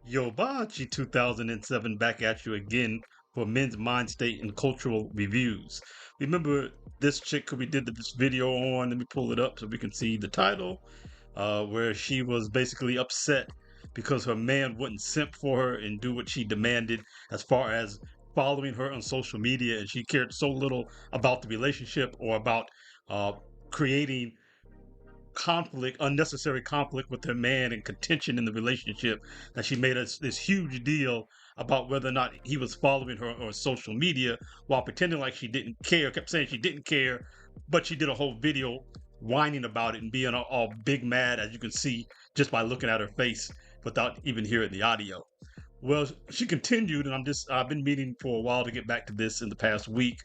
Yo, Bachi 2007 back at you again for Men's Mind State and Cultural Reviews. Remember this chick who we did this video on? Let me pull it up so we can see the title, where she was basically upset because her man wouldn't simp for her and do what she demanded as far as following her on social media, and she cared so little about the relationship or about uh, creating unnecessary conflict with her man and contention in the relationship that she made this huge deal about whether or not he was following her on social media while pretending like she didn't care, kept saying she didn't care, but she did a whole video whining about it and being all big mad, as you can see just by looking at her face without even hearing the audio. Well, she continued, and I've been meaning for a while to get back to this in the past week,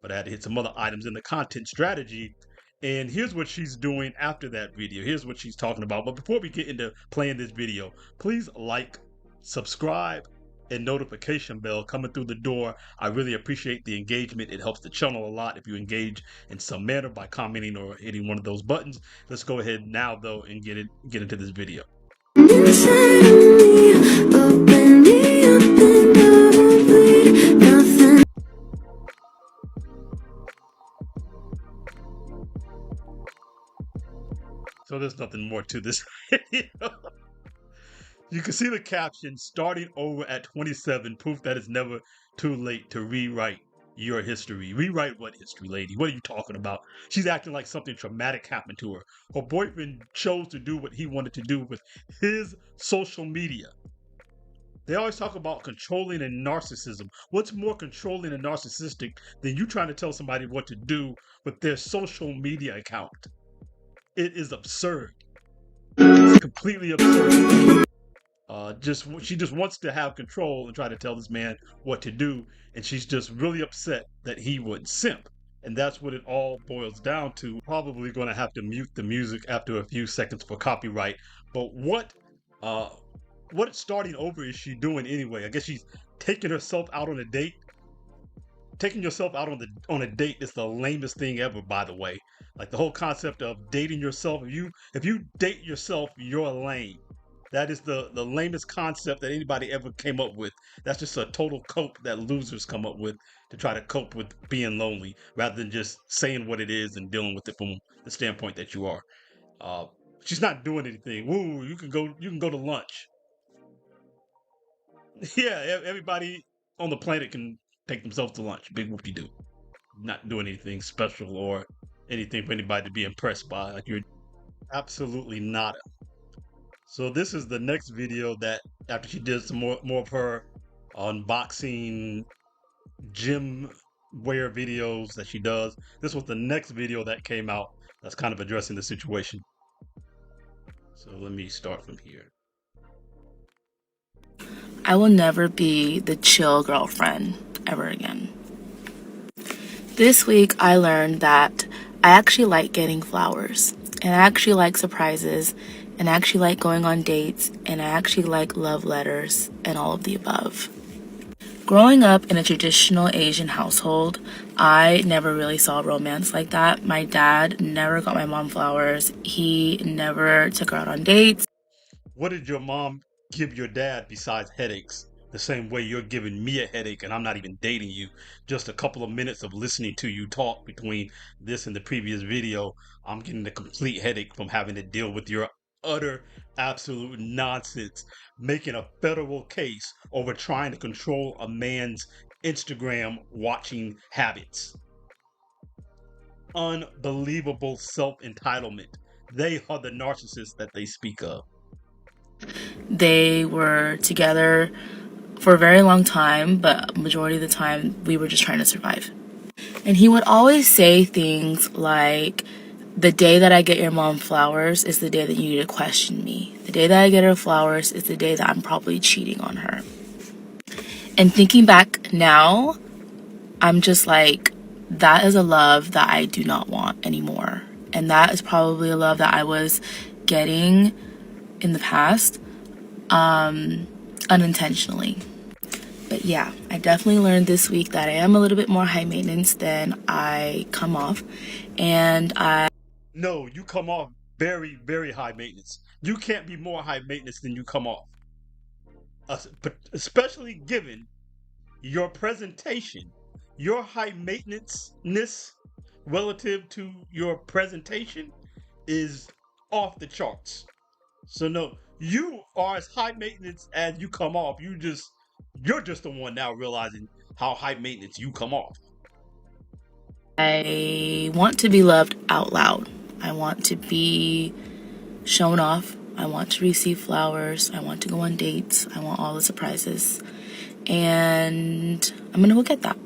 but I had to hit some other items in the content strategy. And here's what she's doing after that video. Here's what she's talking about. But before we get into playing this video, please like, subscribe, and notification bell coming through the door. I really appreciate the engagement. It helps the channel a lot if you engage in some manner by commenting or hitting one of those buttons. Let's go ahead now though and get into this video. Inside of me, open me up and I won't bleed nothing. So there's nothing more to this video. You can see the caption, starting over at 27, proof that it's never too late to rewrite your history. Rewrite what history, lady? What are you talking about? She's acting like something traumatic happened to her. Her boyfriend chose to do what he wanted to do with his social media. They always talk about controlling and narcissism. What's more controlling and narcissistic than you trying to tell somebody what to do with their social media account? It is absurd. It's completely absurd. She just wants to have control and try to tell this man what to do, and she's just really upset that he would simp. And that's what it all boils down to. Probably going to have to mute the music after a few seconds for copyright. But uh, what starting over is she doing anyway? I guess she's taking herself out on a date. Taking yourself out on a date is the lamest thing ever, by the way. Like the whole concept of dating yourself. If you date yourself, you're lame. That is the lamest concept that anybody ever came up with. That's just a total cope that losers come up with to try to cope with being lonely, rather than just saying what it is and dealing with it from the standpoint that you are. Uh, she's not doing anything. Woo! You can go to lunch. Yeah, everybody on the planet can take themselves to lunch. Big whoop de doo. Not doing anything special or anything for anybody to be impressed by. Like you're absolutely not. So this is the next video that after she did some more of her unboxing gym wear videos that she does. This was the next video that came out that's kind of addressing the situation. So let me start from here. I will never be the chill girlfriend ever again. This week I learned that I actually like getting flowers, and I actually like surprises, and I actually like going on dates, and I actually like love letters and all of the above. Growing up in a traditional Asian household, I never really saw romance like that. My dad never got my mom flowers. He never took her out on dates. What did your mom give your dad besides headaches? The same way you're giving me a headache and I'm not even dating you. Just a couple of minutes of listening to you talk between this and the previous video, I'm getting a complete headache from having to deal with your utter, absolute nonsense, making a federal case over trying to control a man's Instagram watching habits. Unbelievable self entitlement. They are the narcissists that they speak of. They were together for a very long time, but majority of the time we were just trying to survive. And he would always say things like, the day that I get your mom flowers is the day that you need to question me. The day that I get her flowers is the day that I'm probably cheating on her. And thinking back now, I'm just like, that is a love that I do not want anymore. And that is probably a love that I was getting in the past, unintentionally. But yeah, I definitely learned this week that I am a little bit more high maintenance than I come off. And No, you come off very, very high maintenance. You can't be more high maintenance than you come off. especially given your presentation, your high maintenance relative to your presentation is off the charts. So no, you are as high maintenance as you come off. You're just the one now realizing how high maintenance you come off. I want to be loved out loud. I want to be shown off. I want to receive flowers. I want to go on dates. I want all the surprises. And I'm going to go get that.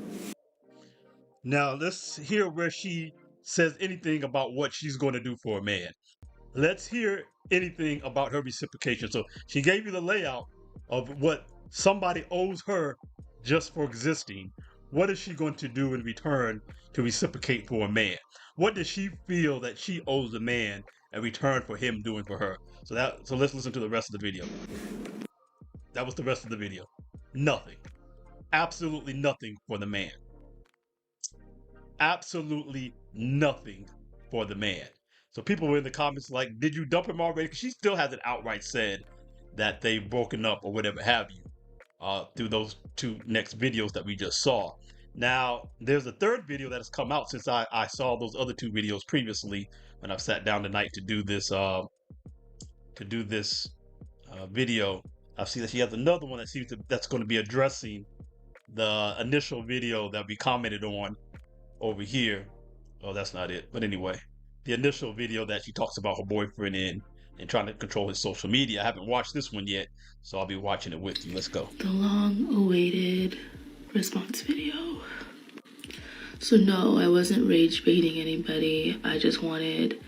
Now let's hear where she says anything about what she's going to do for a man. Let's hear anything about her reciprocation. So she gave you the layout of what somebody owes her just for existing. What is she going to do in return to reciprocate for a man? What does she feel that she owes a man in return for him doing for her? So let's listen to the rest of the video. That was the rest of the video. Nothing. Absolutely nothing for the man. Absolutely nothing for the man. So people were in the comments like, did you dump him already? Because she still hasn't outright said that they've broken up or whatever have you through those two next videos that we just saw. Now, there's a third video that has come out since I saw those other two videos previously when I've sat down tonight to do this video. I see that she has another one that's going to be addressing the initial video that we commented on over here. Oh, that's not it. But anyway, the initial video that she talks about her boyfriend in and trying to control his social media. I haven't watched this one yet, so I'll be watching it with you. Let's go. The long-awaited response video. So no, I wasn't rage baiting anybody. I just wanted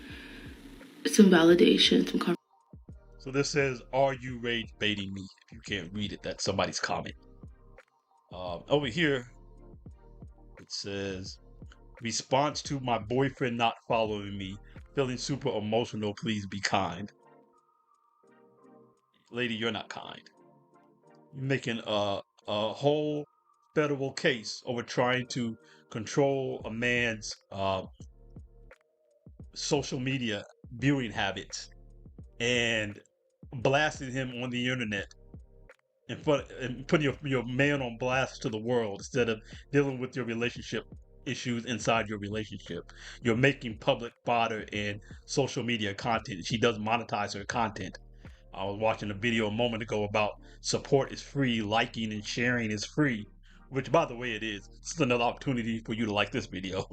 some validation, some confirmation. So this says, "Are you rage baiting me?" If you can't read it, that's somebody's comment. Over here, it says, "Response to my boyfriend not following me. Feeling super emotional. Please be kind." Lady, you're not kind. You're making a whole federal case over trying to control a man's social media viewing habits and blasting him on the internet and putting your man on blast to the world instead of dealing with your relationship issues inside your relationship. You're making public fodder and social media content. She does monetize her content. I was watching a video a moment ago about support is free, liking and sharing is free, which by the way it is. This is another opportunity for you to like this video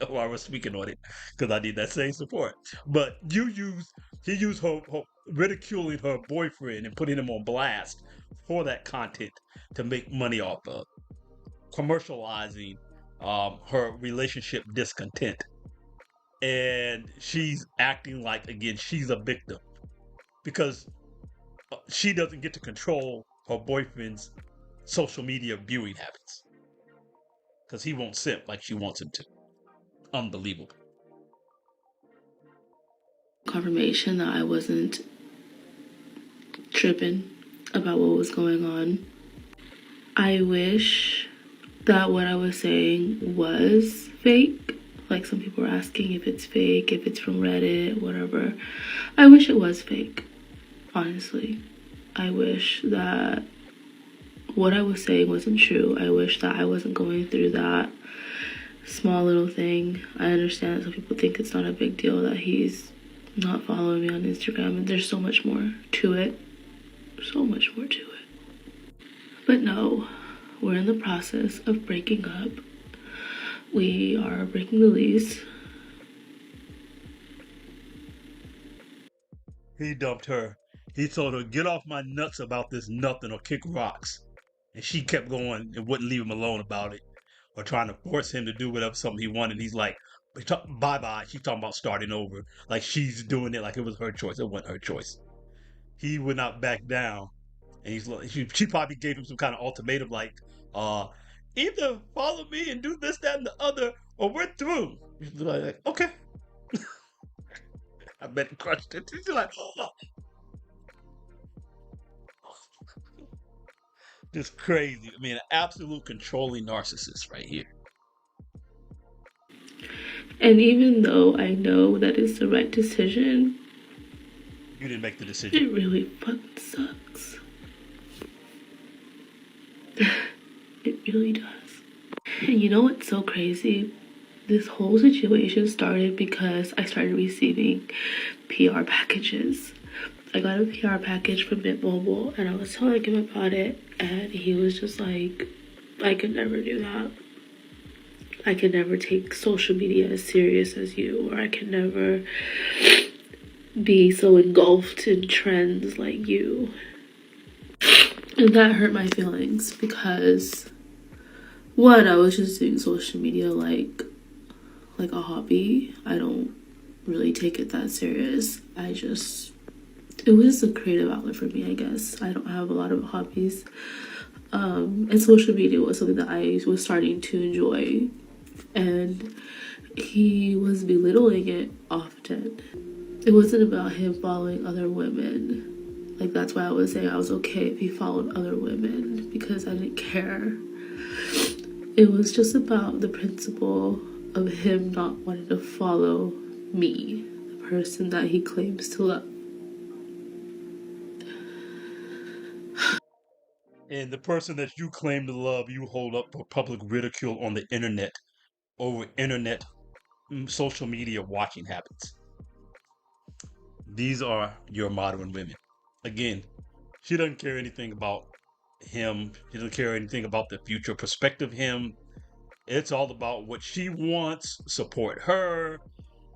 while we're speaking on it, because I need that same support. But he used her ridiculing her boyfriend and putting him on blast for that content to make money off of, commercializing her relationship discontent. And she's acting like, again, she's a victim because she doesn't get to control her boyfriend's social media viewing habits because he won't simp like she wants him to. Unbelievable. Confirmation that I wasn't tripping about what was going on. I wish that what I was saying was fake. Like some people were asking if it's fake, if it's from Reddit, whatever. I wish it was fake, honestly. I wish that what I was saying wasn't true. I wish that I wasn't going through that small little thing. I understand that some people think it's not a big deal that he's not following me on Instagram, and there's so much more to it. So much more to it. But no, we're in the process of breaking up. We are breaking the lease. He dumped her. He told her, "Get off my nuts about this nothing or kick rocks." And she kept going and wouldn't leave him alone about it or trying to force him to do whatever something he wanted. He's like, bye bye. She's talking about starting over. Like she's doing it like it was her choice. It wasn't her choice. He would not back down. And she probably gave him some kind of ultimatum like, either follow me and do this, that, and the other, or we're through. He's like, okay. I bet he crushed it. He's like, oh. Just crazy. I mean, an absolute controlling narcissist right here. And even though I know that it's the right decision, You didn't make the decision. it really fucking sucks. usually does. And you know what's so crazy? This whole situation started because I started receiving PR packages. I got a PR package from Mint Mobile and I was telling him about it, and he was just like, I could never do that. I could never take social media as serious as you, or I could never be so engulfed in trends like you. And that hurt my feelings because, one, I was just doing social media like a hobby. I don't really take it that serious. It was a creative outlet for me, I guess. I don't have a lot of hobbies. And social media was something that I was starting to enjoy. And he was belittling it often. It wasn't about him following other women. Like, that's why I was saying I was okay if he followed other women, because I didn't care. It was just about the principle of him not wanting to follow me, the person that he claims to love. And the person that you claim to love, you hold up for public ridicule on the internet over internet social media watching habits. These are your modern women. Again, she doesn't care anything about him. She doesn't care anything about the future perspective of him. It's all about what she wants, support her.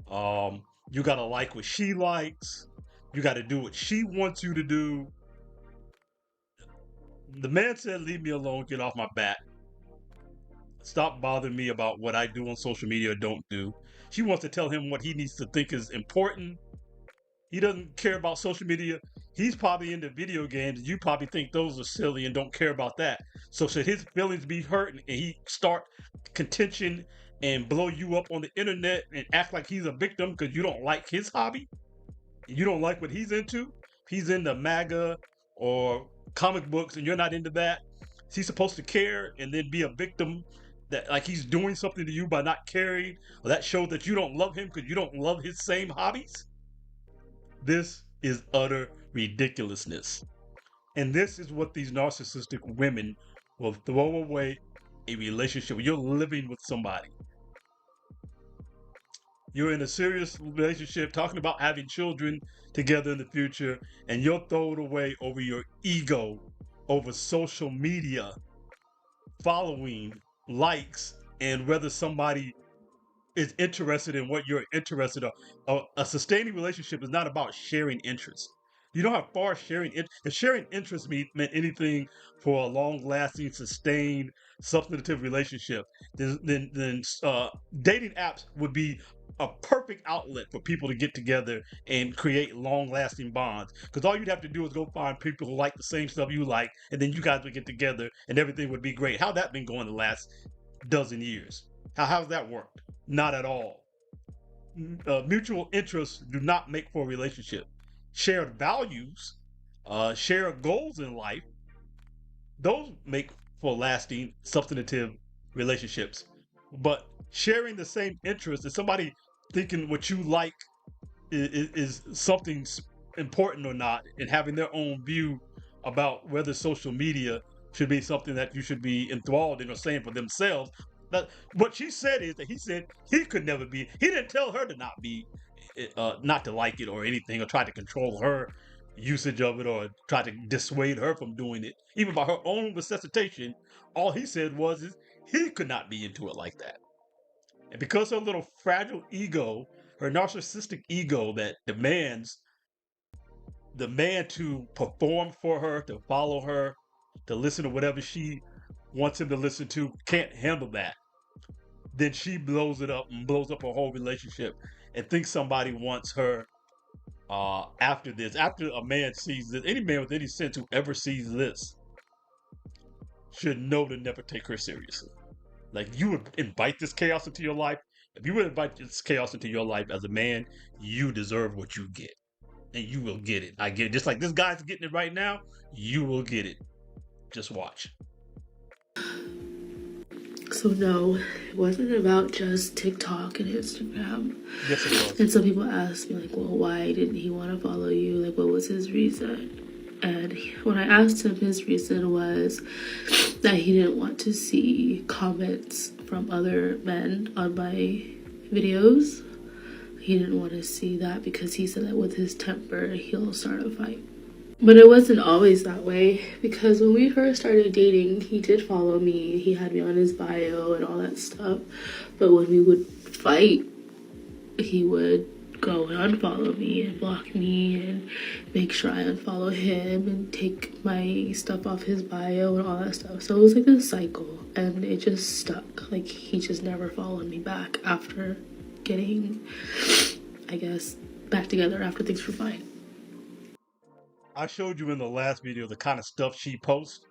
You gotta like what she likes. You gotta do what she wants you to do. The man said, leave me alone, get off my back. Stop bothering me about what I do on social media or don't do. She wants to tell him what he needs to think is important. He doesn't care about social media. He's probably into video games. You probably think those are silly and don't care about that. So should his feelings be hurt and he start contention and blow you up on the internet and act like he's a victim because you don't like his hobby? You don't like what he's into? He's into MAGA or comic books and you're not into that. Is he supposed to care and then be a victim that like he's doing something to you by not caring? Or that shows that you don't love him because you don't love his same hobbies? This is utter ridiculousness. And this is what these narcissistic women will throw away a relationship. You're living with somebody. You're in a serious relationship, talking about having children together in the future, and you'll throw it away over your ego, over social media, following, likes, and whether somebody is interested in what you're interested in. A sustaining relationship is not about sharing interests. You know how far if sharing interests meant anything for a long-lasting, sustained, substantive relationship, then dating apps would be a perfect outlet for people to get together and create long-lasting bonds. Because all you'd have to do is go find people who like the same stuff you like, and then you guys would get together, and everything would be great. How that been going the last dozen years? How's that worked? Not at all. Mutual interests do not make for a relationship. Shared values, shared goals in life, those make for lasting, substantive relationships. But sharing the same interests and somebody thinking what you like is something important or not, and having their own view about whether social media should be something that you should be enthralled in or saying for themselves. That what she said is that he said he could never be. He didn't tell her to not be, not to like it or anything, or try to control her usage of it or try to dissuade her from doing it, even by her own resuscitation. All he said was is he could not be into it like that. And because her little fragile ego, her narcissistic ego that demands the man to perform for her, to follow her, to listen to whatever she wants him to listen to, can't handle that, then she blows it up and blows up her whole relationship and thinks somebody wants her after this. After a man sees this, any man with any sense who ever sees this should know to never take her seriously. Like, you would invite this chaos into your life. If you would invite this chaos into your life as a man, you deserve what you get. And you will get it. I get it. Just like this guy's getting it right now, you will get it. Just watch. So no, it wasn't about just TikTok and Instagram. Yes, it was. And some people ask me like, well, why didn't he want to follow you? Like, what was his reason? And when I asked him, his reason was that he didn't want to see comments from other men on my videos. He didn't want to see that because he said that with his temper, he'll start a fight. But it wasn't always that way, because when we first started dating, he did follow me. He had me on his bio and all that stuff. But when we would fight, he would go and unfollow me and block me and make sure I unfollow him and take my stuff off his bio and all that stuff. So it was like a cycle, and it just stuck. Like, he just never followed me back after getting, I guess, back together after things were fine. I showed you in the last video the kind of stuff she posts.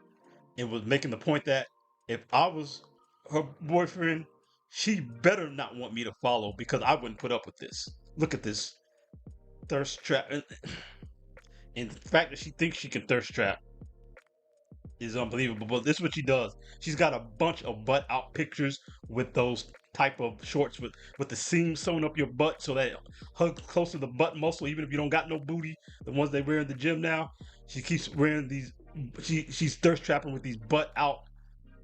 It was making the point that if I was her boyfriend, she better not want me to follow because I wouldn't put up with this. Look at this thirst trap. And the fact that she thinks she can thirst trap is unbelievable. But this is what she does. She's got a bunch of butt out pictures with those type of shorts with the seams sewn up your butt so that it hugs close to the butt muscle, even if you don't got no booty. The ones they wear in the gym now. She keeps wearing these. She's thirst trapping with these butt out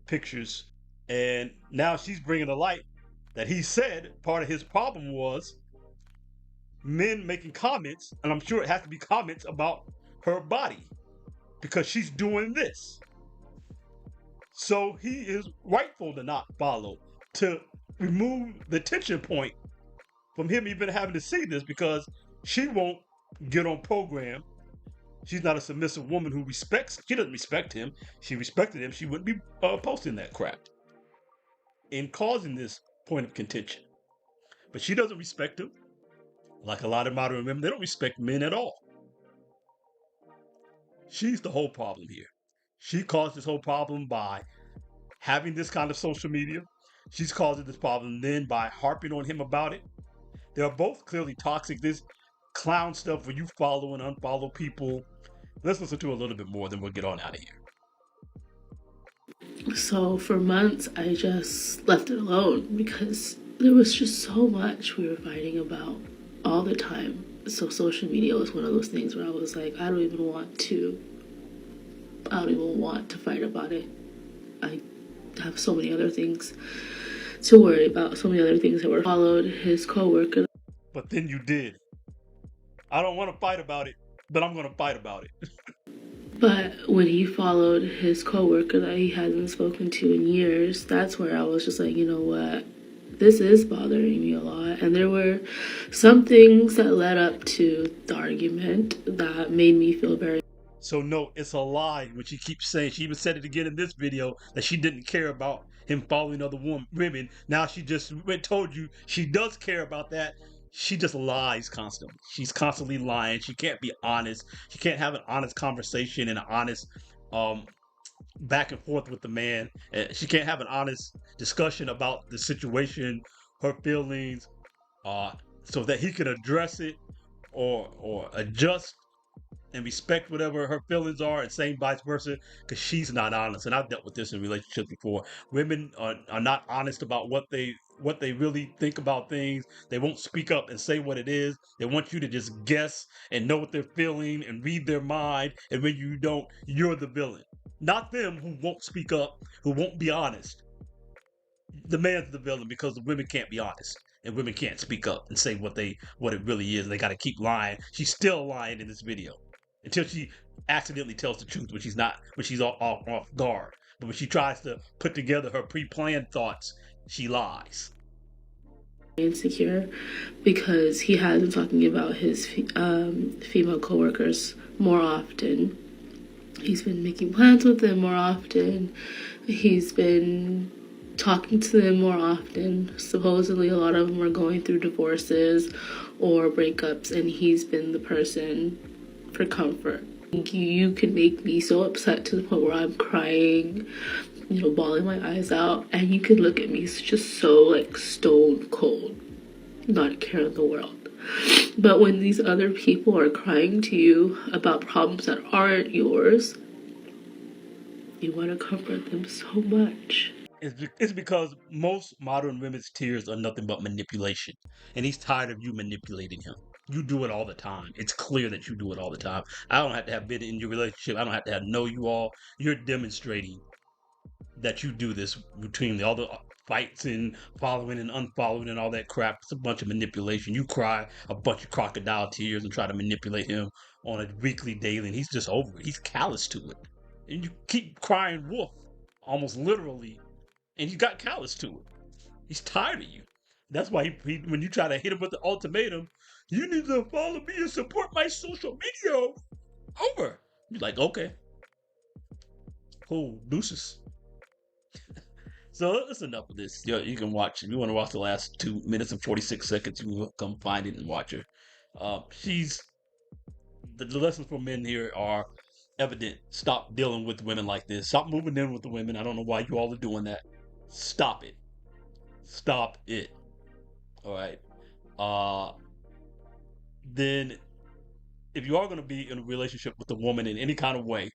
pictures, and now she's bringing to light that he said part of his problem was men making comments, and I'm sure it has to be comments about her body because she's doing this. So he is rightful to not follow, to remove the tension point from him even having to see this because she won't get on program. She's not a submissive woman who respects, she doesn't respect him. She respected him, she wouldn't be posting that crap and causing this point of contention. But she doesn't respect him. Like a lot of modern women, they don't respect men at all. She's the whole problem here. She caused this whole problem by having this kind of social media. She's causing this problem then by harping on him about it. They are both clearly toxic. This clown stuff where you follow and unfollow people. Let's listen to a little bit more, then we'll get on out of here. So for months, I just left it alone because there was just so much we were fighting about all the time. So social media was one of those things where I was like, I don't even want to fight about it. I have so many other things to worry about, so many other things that were followed his coworker. But then you did. I don't want to fight about it, but I'm going to fight about it. But when he followed his coworker that he hadn't spoken to in years, that's where I was just like, you know what? This is bothering me a lot. And there were some things that led up to the argument that made me feel very. So no, it's a lie when she keeps saying, she even said it again in this video, that she didn't care about him following other women. Now she just told you she does care about that. She just lies constantly. She's constantly lying. She can't be honest. She can't have an honest conversation and an honest um, back and forth with the man. She can't have an honest discussion about the situation, her feelings, so that he can address it or adjust and respect whatever her feelings are, and same vice versa, because she's not honest. And I've dealt with this in relationships before. Women are not honest about what they really think about things. They won't speak up and say what it is. They want you to just guess and know what they're feeling and read their mind. And when you don't, you're the villain. Not them who won't speak up, who won't be honest. The man's the villain because the women can't be honest and women can't speak up and say what it really is. They got to keep lying. She's still lying in this video until she accidentally tells the truth when she's off guard. But when she tries to put together her pre-planned thoughts, she lies. Insecure because he has been talking about his female coworkers more often. He's been making plans with them more often. He's been talking to them more often. Supposedly, a lot of them are going through divorces or breakups, and he's been the person for comfort. You can make me so upset to the point where I'm crying, bawling my eyes out, and you can look at me just so like stone cold, not a care in the world. But when these other people are crying to you about problems that aren't yours, you want to comfort them so much. It's because most modern women's tears are nothing but manipulation, and he's tired of you manipulating him. You do it all the time. It's clear that you do it all the time. I don't have to have been in your relationship. I don't have to have know you all. You're demonstrating that you do this routinely. All the fights and following and unfollowing and all that crap. It's a bunch of manipulation. You cry a bunch of crocodile tears and try to manipulate him on a weekly, daily, and he's just over it. He's callous to it. And you keep crying wolf, almost literally, and he got callous to it. He's tired of you. That's why when you try to hit him with the ultimatum, you need to follow me and support my social media. Over. You're like, okay, cool, deuces. So that's enough of this. You can watch. If you want to watch the last 2 minutes and 46 seconds, you can come find it and watch her. She's the lessons for men here are evident. Stop dealing with women like this. Stop moving in with the women. I don't know why you all are doing that. Stop it. Stop it. All right. Then if you are going to be in a relationship with a woman in any kind of way,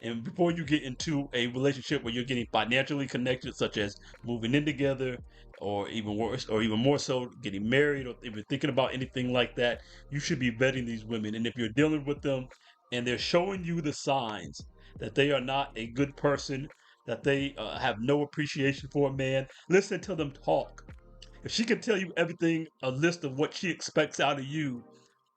and before you get into a relationship where you're getting financially connected, such as moving in together, or even worse, or even more so, getting married, or even thinking about anything like that, you should be vetting these women. And if you're dealing with them and they're showing you the signs that they are not a good person, that they have no appreciation for a man, listen to them talk. If she can tell you everything, a list of what she expects out of you,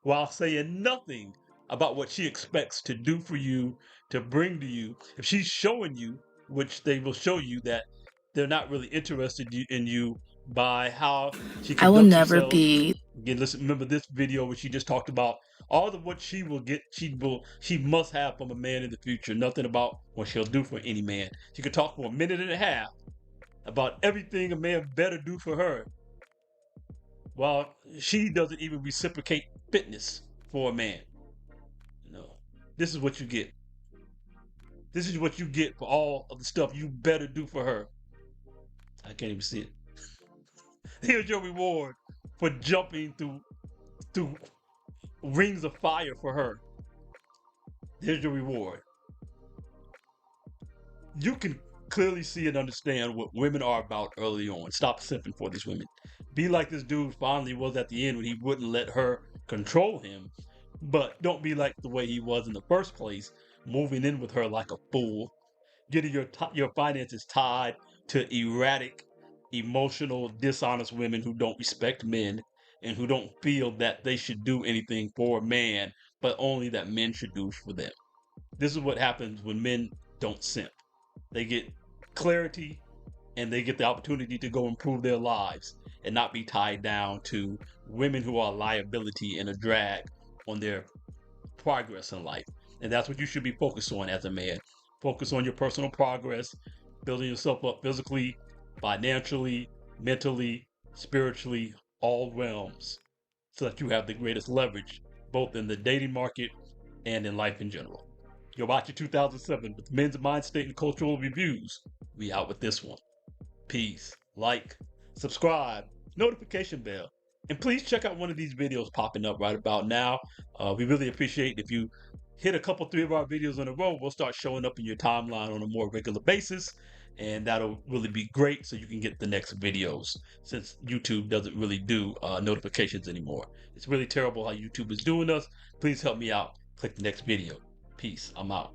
while saying nothing about what she expects to do for you, to bring to you. If she's showing you, which they will show you, that they're not really interested in you by how she I will conducts never herself. be. Again, listen, remember this video where she just talked about all of what she must have from a man in the future. Nothing about what she'll do for any man. She could talk for a minute and a half about everything a man better do for her, while she doesn't even reciprocate fitness for a man. No, this is what you get. This is what you get for all of the stuff you better do for her. I can't even see it. Here's your reward for jumping through rings of fire for her. Here's your reward. You can clearly see and understand what women are about early on. Stop simping for these women. Be like this dude finally was at the end when he wouldn't let her control him. But don't be like the way he was in the first place, moving in with her like a fool, getting your finances tied to erratic, emotional, dishonest women who don't respect men and who don't feel that they should do anything for a man, but only that men should do for them. This is what happens when men don't simp. They get clarity and they get the opportunity to go improve their lives and not be tied down to women who are a liability and a drag on their progress in life. And that's what you should be focused on as a man. Focus on your personal progress, building yourself up physically, financially, mentally, spiritually, all realms, so that you have the greatest leverage both in the dating market and in life in general. You're watching 2007 with Men's Mind State and Cultural Reviews. We out with this one. Peace. Like, subscribe, notification bell. And please check out one of these videos popping up right about now. We really appreciate if you hit a couple, three of our videos in a row. We'll start showing up in your timeline on a more regular basis. And that'll really be great so you can get the next videos, since YouTube doesn't really do notifications anymore. It's really terrible how YouTube is doing us. Please help me out. Click the next video. Peace. I'm out.